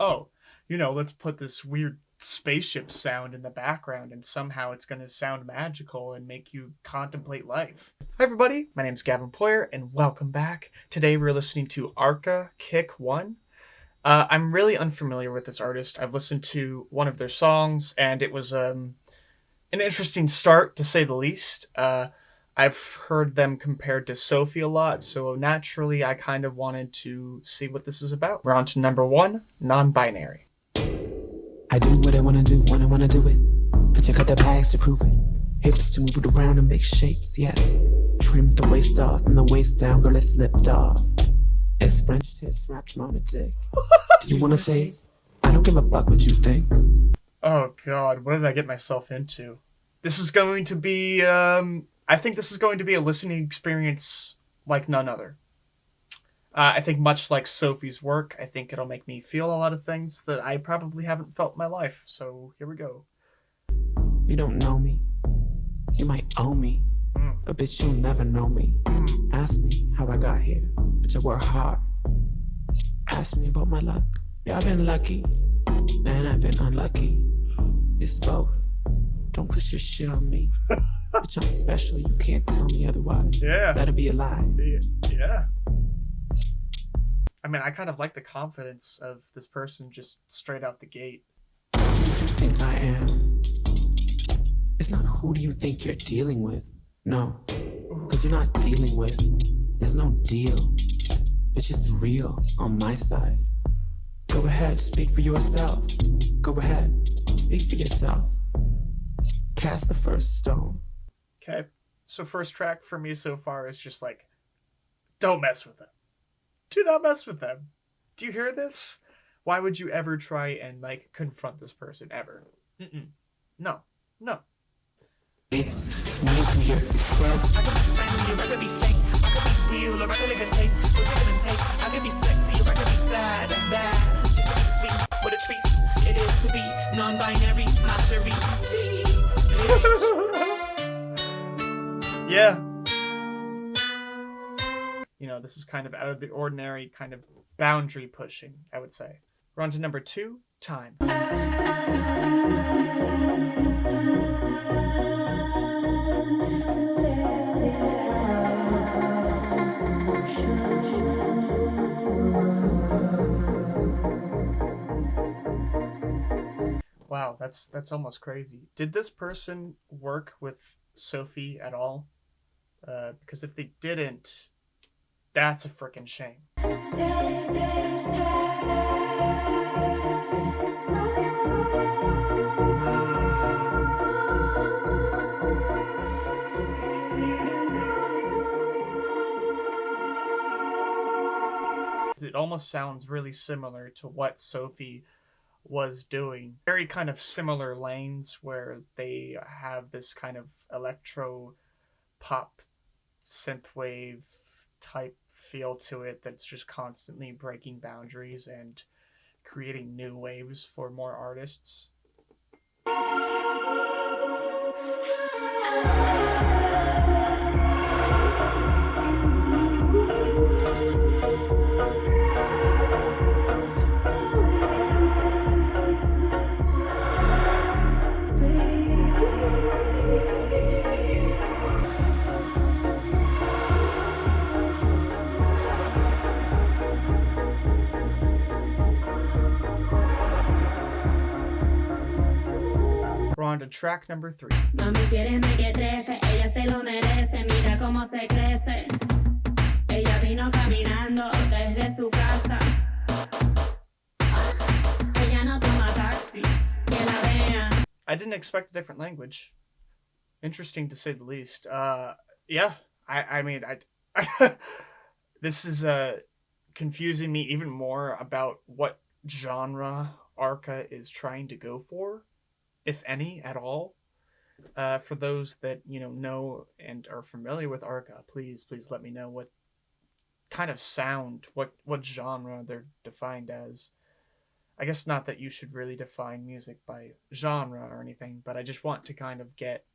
oh, let's put this weird spaceship sound in the background and somehow it's going to sound magical and make you contemplate life. Hi everybody, my name is Gavin Poyer and welcome back. Today we're listening to Arca, KiCk 1. I'm really unfamiliar with this artist. I've listened to one of their songs and it was an interesting start to say the least. I've heard them compared to Sophie a lot, so naturally I kind of wanted to see what this is about. We're on to number 1, non-binary. I do what I wanna do when I wanna do it. I check out the bags to prove it. Hips to move it around and make shapes, yes. Trim the waist off and the waist down, girl, it slipped off. It's French tips wrapped around a dick. Do you wanna taste? I don't give a fuck what you think. Oh god, what did I get myself into? This is going to be, I think this is going to be a listening experience like none other. I think much like Sophie's work, I think it'll make me feel a lot of things that I probably haven't felt in my life. So here we go. You don't know me. You might owe me. But bitch, you'll never know me. Ask me how I got here. Bitch, I work hard. Ask me about my luck. Yeah, I've been lucky. Man, I've been unlucky. It's both. Don't push your shit on me. Bitch, I'm special. You can't tell me otherwise. Yeah. That'd be a lie. Yeah. I mean, I kind of like the confidence of this person just straight out the gate. Who do you think I am? It's not who do you think you're dealing with. No, because you're not dealing with. There's no deal. Bitch, it's real on my side. Go ahead, speak for yourself. Go ahead, speak for yourself. Cast the first stone. Okay, so first track for me so far is just like, don't mess with them. Do not mess with them. Do you hear this? Why would you ever try and confront this person ever? No. It's me for your distress. I could be friendly, or I could be fake. I could be real, or I could leave a taste. What's it gonna take? I could be sexy, or I could be sad and bad. Just to be sweet, what a treat it is to be non-binary, not Cherie. Yeah. This is kind of out of the ordinary, kind of boundary pushing, I would say. We're on to number 2, time. Wow, that's almost crazy. Did this person work with Sophie at all? Because if they didn't, that's a freaking shame. It almost sounds really similar to what Sophie was doing. Very kind of similar lanes where they have this kind of electro pop synthwave type feel to it that's just constantly breaking boundaries and creating new waves for more artists. We're on to track number 3. Mami quiere que trece, ella se lo merece, mira cómo se crece. Ella vino caminando desde su casa. Ella no toma taxi, que la vean. I didn't expect a different language. Interesting to say the least. Yeah, I mean, this is confusing me even more about what genre Arca is trying to go for, if any at all. For those that know and are familiar with Arca, please let me know what kind of sound, what genre they're defined as. I guess not that you should really define music by genre or anything, but I just want to kind of get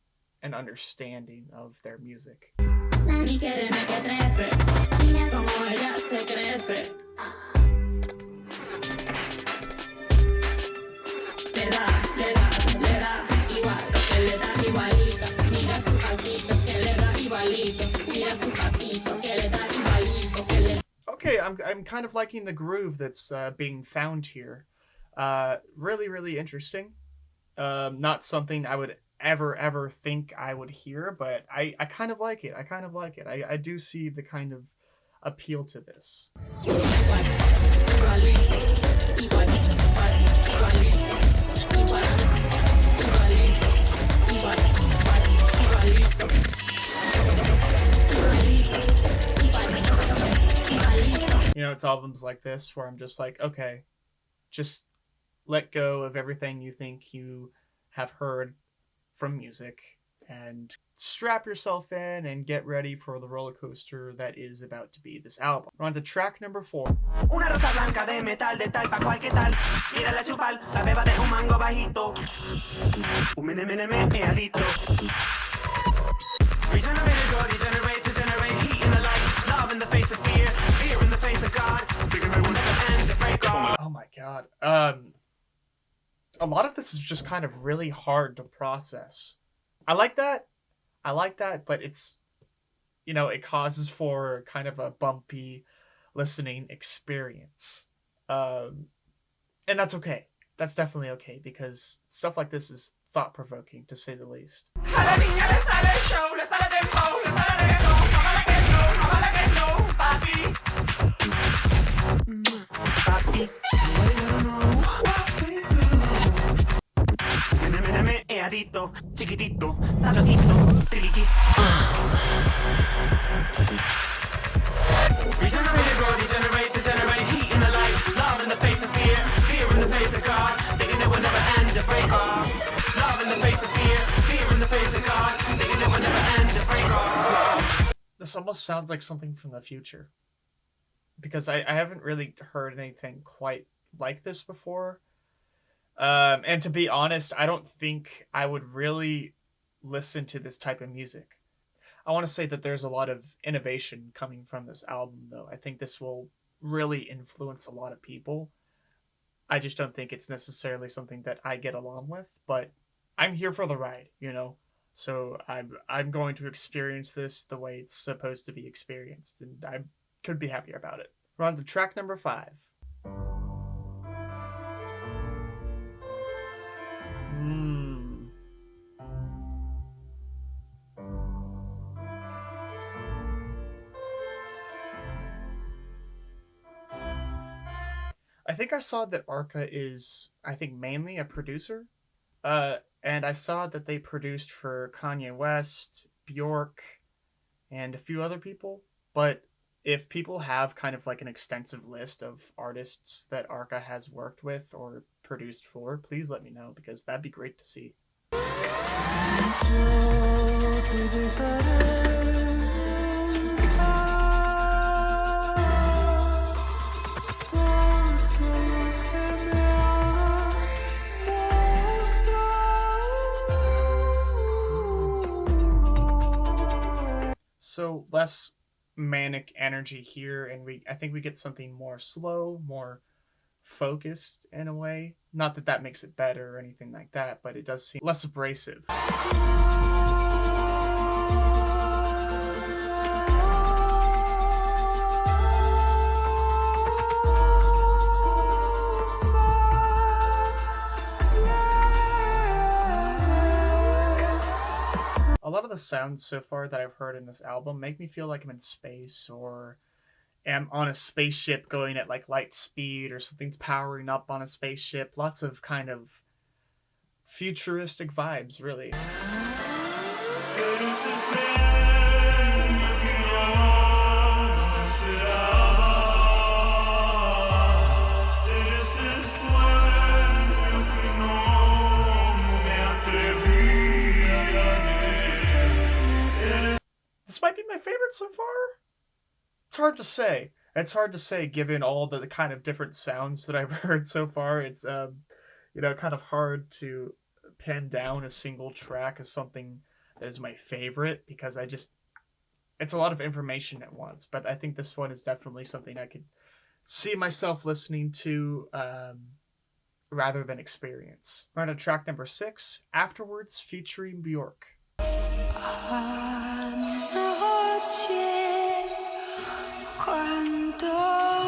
an understanding of their music. Mami quiere que trece, mira cómo ella se crece. I'm kind of liking the groove that's being found here. Really, really interesting. Not something I would ever think I would hear, but I kind of like it. I kind of like it. I do see the kind of appeal to this. You know, it's albums like this where I'm just like, okay, just let go of everything you think you have heard from music and strap yourself in and get ready for the roller coaster that is about to be this album. We're on to track number 4. Una rosa blanca de metal de tal pa cual que tal. Tírala a chupar, la beba de un mango bajito. Un mene adicto. Regenerate to generate heat in the light. Love in the face of fear, fear in the face of God. Thinking it will never end to break off. Oh my god. A lot of this is just kind of really hard to process. I like that, but it's, you know, it causes for kind of a bumpy listening experience. And that's okay. That's definitely okay, because stuff like this is thought-provoking, to say the least. Chiquitito, sabrosito, regenerate to generate heat in the light. Love in the face of fear, fear in the face of God. Thinking it will never end to break off. Love in the face of fear, fear in the face of God. Thinking it will never end to break off. This almost sounds like something from the future, because I haven't really heard anything quite like this before. And to be honest, I don't think I would really listen to this type of music. I want to say that there's a lot of innovation coming from this album, though. I think this will really influence a lot of people. I just don't think it's necessarily something that I get along with, but I'm here for the ride, you know? So I'm going to experience this the way it's supposed to be experienced, and I could be happier about it. We're on to track number 5. I think I saw that Arca is, I think, mainly a producer. And I saw that they produced for Kanye West, Bjork, and a few other people. But if people have kind of like an extensive list of artists that Arca has worked with or produced for, please let me know, because that'd be great to see. So less manic energy here, and I think we get something more slow, more focused in a way. Not that that makes it better or anything like that, but it does seem less abrasive. A lot of the sounds so far that I've heard in this album make me feel like I'm in space, or am on a spaceship going at like light speed, or something's powering up on a spaceship. Lots of kind of futuristic vibes, really. This might be my favorite so far. It's hard to say. It's hard to say given all the kind of different sounds that I've heard so far. It's you know, kind of hard to pin down a single track as something that is my favorite, because it's a lot of information at once. But I think this one is definitely something I could see myself listening to rather than experience. We're on to track number 6, Afterwards, featuring Bjork. Cuando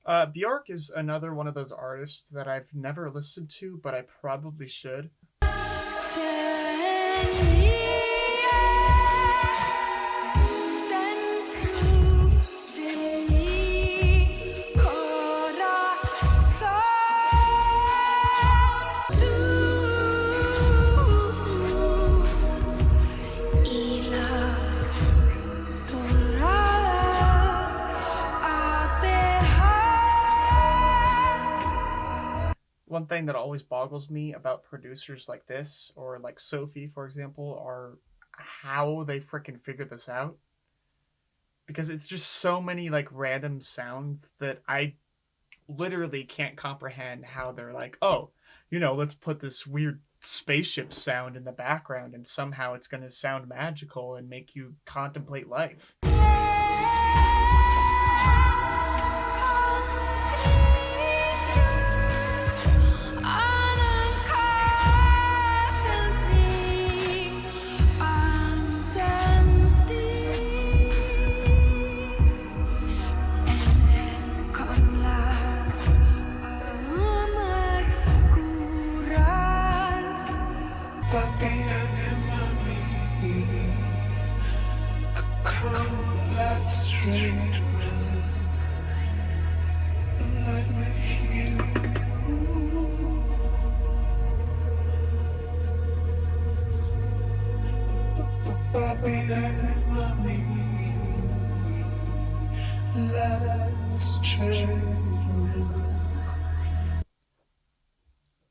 Bjork is another one of those artists that I've never listened to, but I probably should. One thing that always boggles me about producers like this, or like Sophie, for example, are how they freaking figure this out. Because it's just so many like random sounds that I literally can't comprehend how they're like, oh, let's put this weird spaceship sound in the background and somehow it's going to sound magical and make you contemplate life.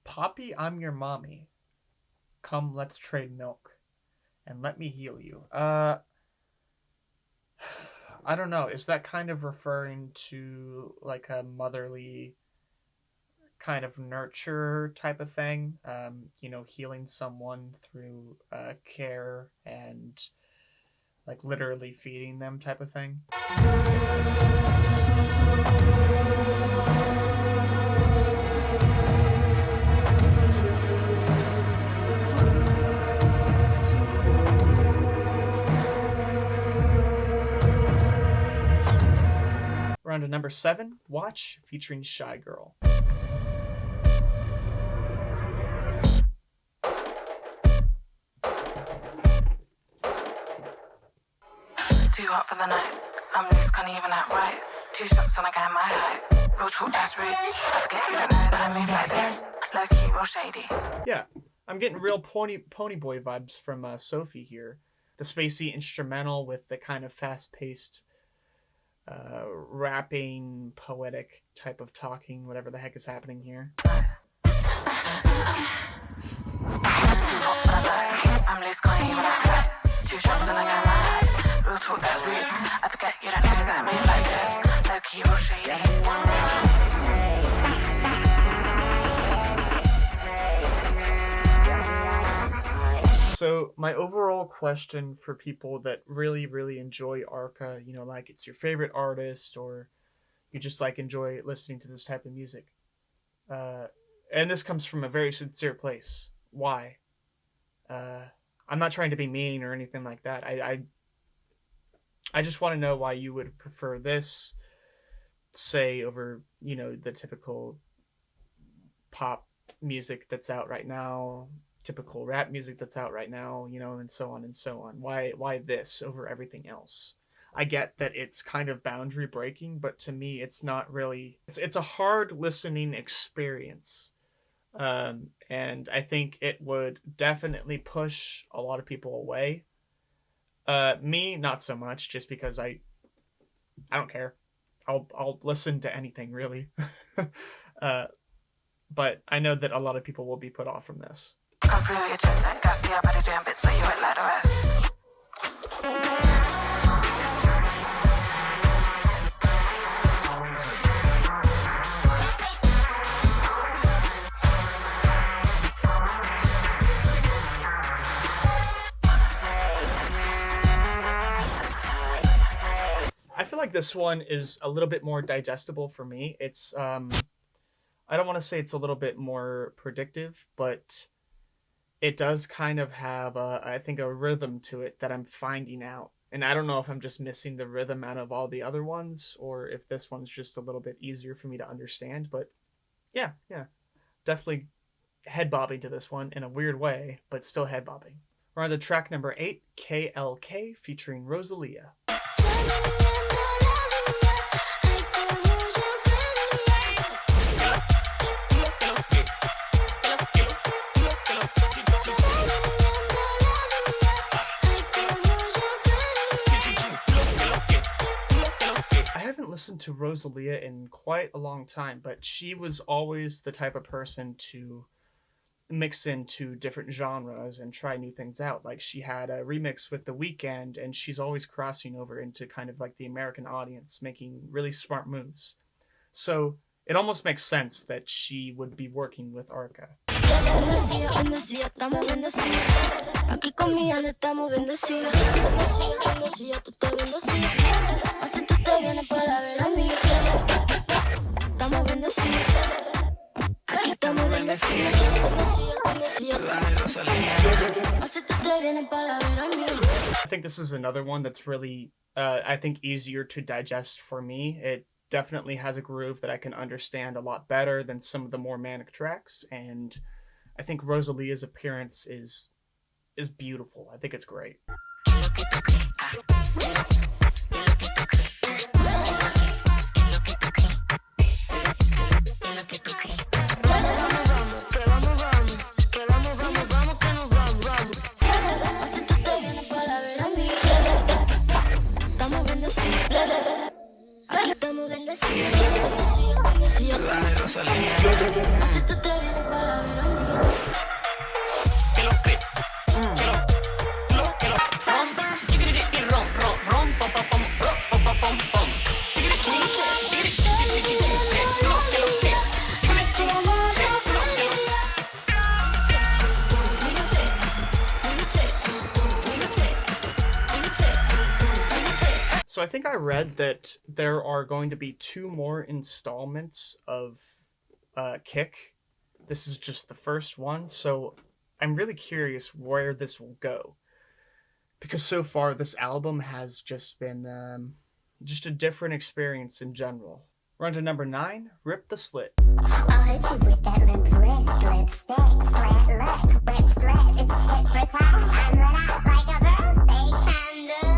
Poppy, I'm your mommy. Come, let's trade milk. And let me heal you. I don't know. Is that kind of referring to like a motherly kind of nurture type of thing? Healing someone through care and like literally feeding them type of thing. We're on to number 7, Watch, featuring Shy Girl. Too hot for the night. I'm loose, can't even act right. 2 shots and I got my height. Real talk, that's rude. I forget you don't know that I move like this. Low key, real shady. Yeah, I'm getting real pony boy vibes from Sophie here. The spacey instrumental with the kind of fast-paced rapping, poetic type of talking, whatever the heck is happening here. I'm loose, can't even act right. 2 shots and I got my height. Real talk, that's rude. I forget you don't know that I move like this. Low key, real shady. So my overall question for people that really, really enjoy Arca, like it's your favorite artist or you just like enjoy listening to this type of music. And this comes from a very sincere place. Why? I'm not trying to be mean or anything like that. I just want to know why you would prefer this, say, over, the typical pop music that's out right now, typical rap music that's out right now, and so on and so on. Why this over everything else? I get that it's kind of boundary breaking, but to me, it's not really. It's a hard listening experience. And I think it would definitely push a lot of people away. Me, not so much, just because I don't care. I'll listen to anything really. But I know that a lot of people will be put off from this. Come through your chest and gas, your body doing bits so you wet like the rest. I feel like this one is a little bit more digestible for me. It's I don't want to say it's a little bit more predictive, but it does kind of have I think a rhythm to it that I'm finding out, And I don't know if I'm just missing the rhythm out of all the other ones, or if this one's just a little bit easier for me to understand. But yeah, definitely head bobbing to this one in a weird way, but still head bobbing. We're on to track number 8, KLK, featuring Rosalia. Listened to Rosalia in quite a long time, but she was always the type of person to mix into different genres and try new things out. Like, she had a remix with The Weeknd, and she's always crossing over into kind of like the American audience, making really smart moves. So it almost makes sense that she would be working with Arca. Aquí conmigo no estamos bendecidos. Bendecido, tú estás bendecido. Así tú te vienes para ver a mí. Estamos bendecidos. Aquí estamos bendecidos. Bendecido. Así tú te vienes para ver a mí. I think this is another one that's really, I think, easier to digest for me. It definitely has a groove that I can understand a lot better than some of the more manic tracks, and I think Rosalia's appearance is beautiful. I think it's great. So I think I read that there are going to be 2 more installments of KiCk. This is just the first one, so I'm really curious where this will go. Because so far, this album has just been just a different experience in general. We're on to number 9, Rip the Slit. I'll hit you with that limp wrist, lipstick, flat lip, rip slit, it's hit for time, I'm lit up like a birthday candle.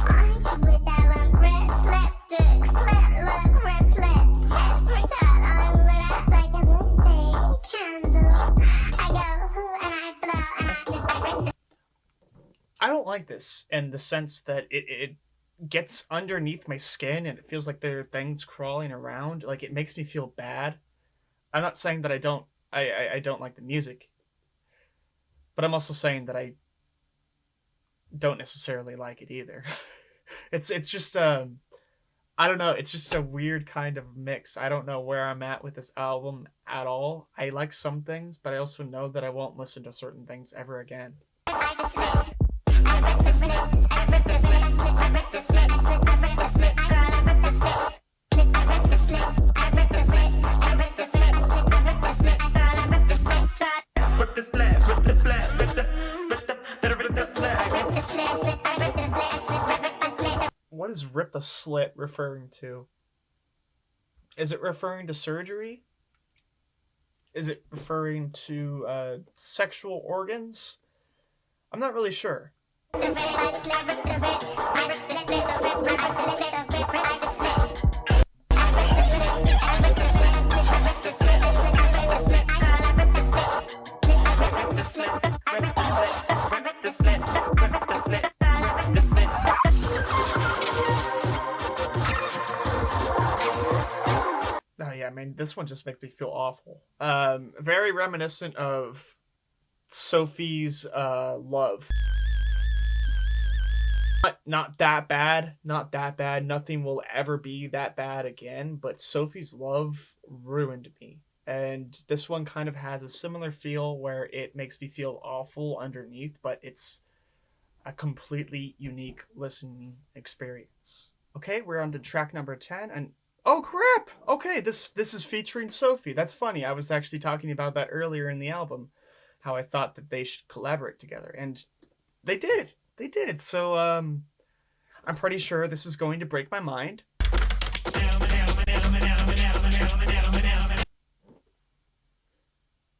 I'll hit you with that limp wrist, lipstick, flat lip, rip slit, hit for time, I'm lit up like a birthday candle. I go and I blow and I just I don't like this in the sense that it gets underneath my skin and it feels like there are things crawling around. Like, it makes me feel bad. I'm not saying that I don't like the music, but I'm also saying that I don't necessarily like it either. It's just I don't know, it's just a weird kind of mix. I don't know where I'm at with this album at all. I like some things, but I also know that I won't listen to certain things ever again. What is Rip the Slit referring to? Is it referring to surgery? Is it referring to sexual organs? I'm not really sure. Oh yeah, I mean, this one just makes me feel awful. Very reminiscent of Sophie's Love. Not that bad, not that bad. Nothing will ever be that bad again, but Sophie's Love ruined me. And this one kind of has a similar feel where it makes me feel awful underneath, but it's a completely unique listening experience. Okay, we're on to track number 10, and oh crap! Okay, this is featuring Sophie. That's funny. I was actually talking about that earlier in the album, how I thought that they should collaborate together, and They did. They did. So I'm pretty sure this is going to break my mind.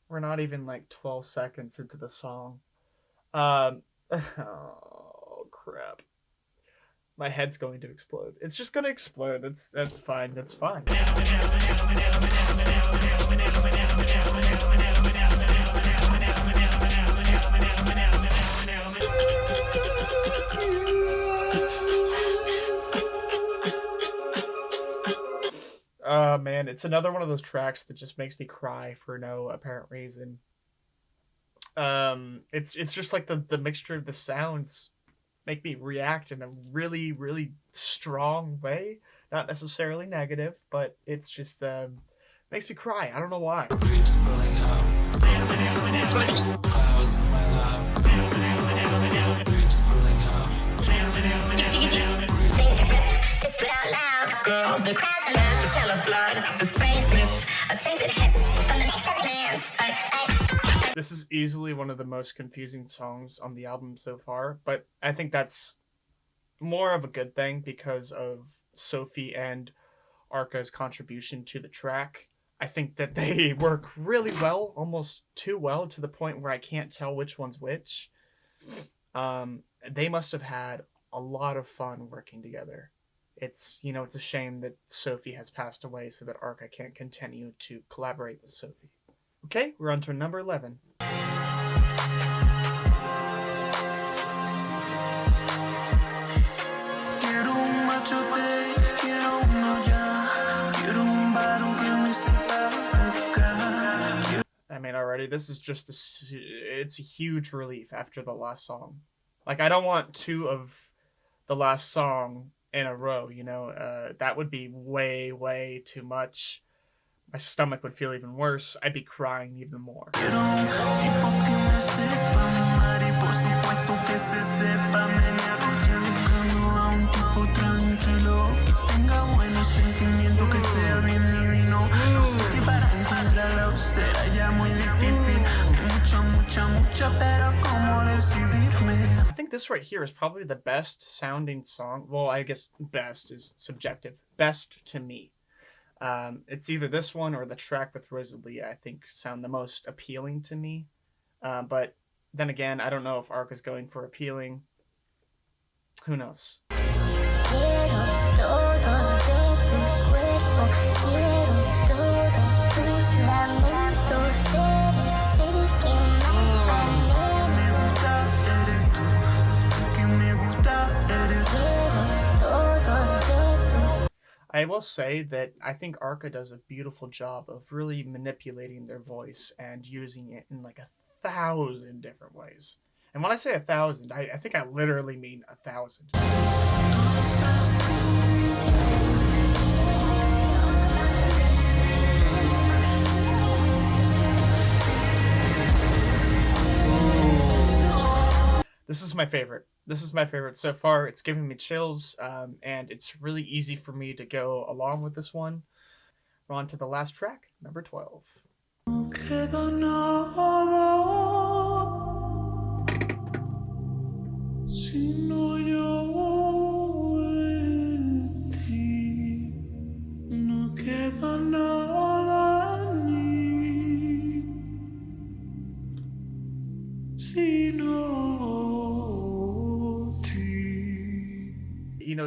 We're not even like 12 seconds into the song. Oh crap. My head's going to explode. It's just gonna explode. That's fine. That's fine. Oh man, it's another one of those tracks that just makes me cry for no apparent reason. It's just like the mixture of the sounds make me react in a really, really strong way. Not necessarily negative, but it's just makes me cry. I don't know why. Girl, the crowds and us, the smell of blood, the space mist, a tainted hiss from the next hands. This is easily one of the most confusing songs on the album so far, but I think that's more of a good thing because of Sophie and Arca's contribution to the track. I think that they work really well, almost too well, to the point where I can't tell which one's which. They must have had a lot of fun working together. It's a shame that Sophie has passed away so that Arca can't continue to collaborate with Sophie. Okay, we're on to number 11. I mean, already, this is just it's a huge relief after the last song. Like, I don't want two of the last song in a row, that would be way, way too much. My stomach would feel even worse. I'd be crying even more. I think this right here is probably the best sounding song. Well, I guess best is subjective. Best to me. It's either this one or the track with Rosalia, I think, sound the most appealing to me. But then again, I don't know if Arca is going for appealing. Who knows? I will say that I think Arca does a beautiful job of really manipulating their voice and using it in like 1,000 different ways. And when I say 1,000, I think I literally mean 1,000. This is my favorite. This is my favorite so far. It's giving me chills, and it's really easy for me to go along with this one. We're on to the last track, number 12.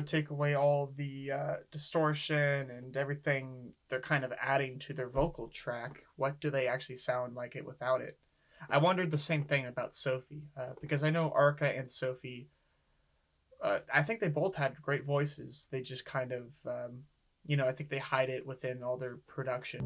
Take away all the distortion and everything they're kind of adding to their vocal track. What do they actually sound like it without it? I wondered the same thing about Sophie, because I know Arca and Sophie, I think they both had great voices. They just kind of, I think they hide it within all their production.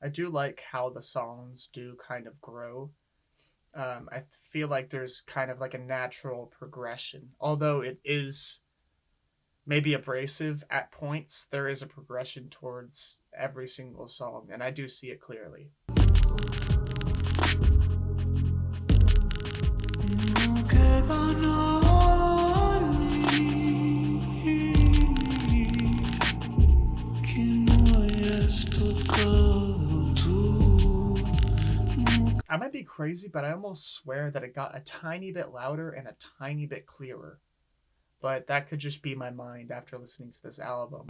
I do like how the songs do kind of grow. I feel like there's kind of like a natural progression, although it is maybe abrasive at points, there is a progression towards every single song, and I do see it clearly. I might be crazy, but I almost swear that it got a tiny bit louder and a tiny bit clearer. But that could just be my mind after listening to this album.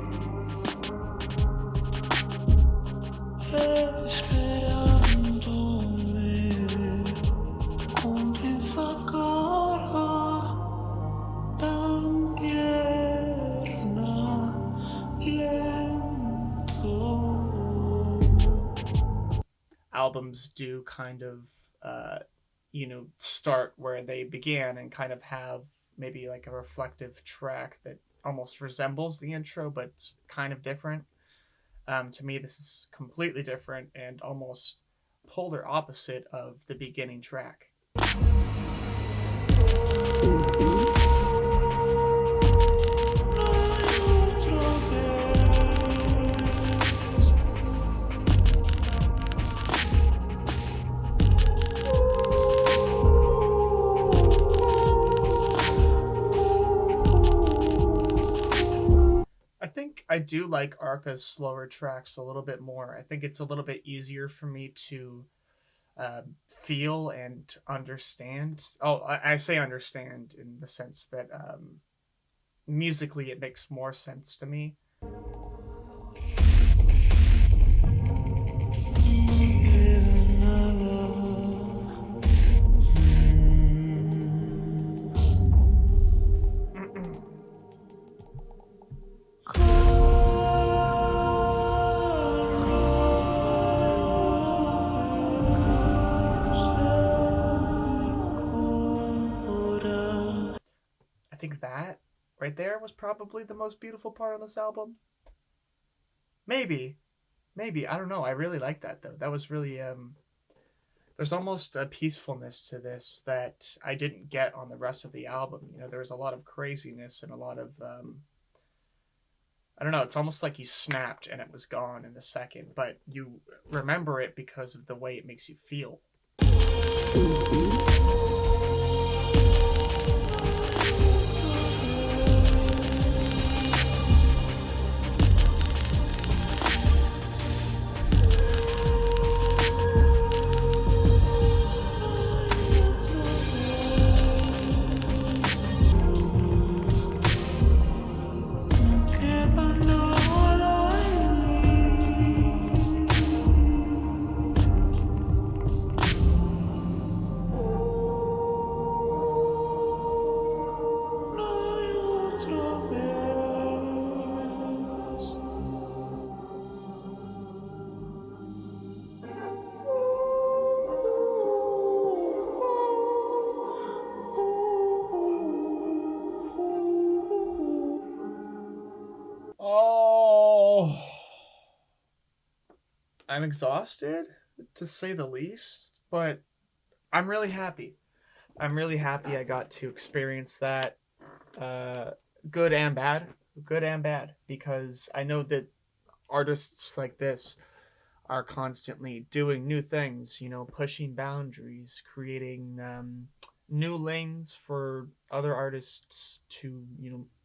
Albums do kind of, start where they began and kind of have maybe like a reflective track that almost resembles the intro, but kind of different. To me, this is completely different and almost polar opposite of the beginning track. I think I do like Arca's slower tracks a little bit more. I think it's a little bit easier for me to feel and understand. Oh, I say understand in the sense that musically it makes more sense to me. I think that right there was probably the most beautiful part on this album. Maybe, maybe I don't know. I really like that though. That was really there's almost a peacefulness to this that I didn't get on the rest of the album. There was a lot of craziness and a lot of I don't know, it's almost like you snapped and it was gone in a second, but you remember it because of the way it makes you feel. Oh, I'm exhausted to say the least, but I'm really happy. I'm really happy I got to experience that, uh, good and bad, good and bad, because I know that artists like this are constantly doing new things, pushing boundaries, creating new lanes for other artists to,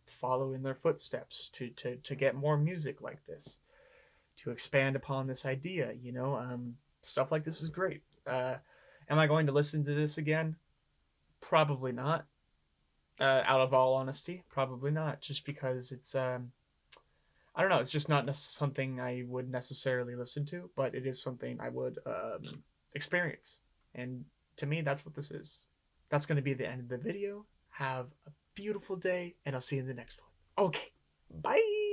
follow in their footsteps to get more music like this, to expand upon this idea, stuff like this is great. Am I going to listen to this again? Probably not. Out of all honesty, probably not. Just because it's I don't know. It's just not something I would necessarily listen to, but it is something I would experience. And to me, that's what this is. That's going to be the end of the video. Have a beautiful day, and I'll see you in the next one. Okay, bye.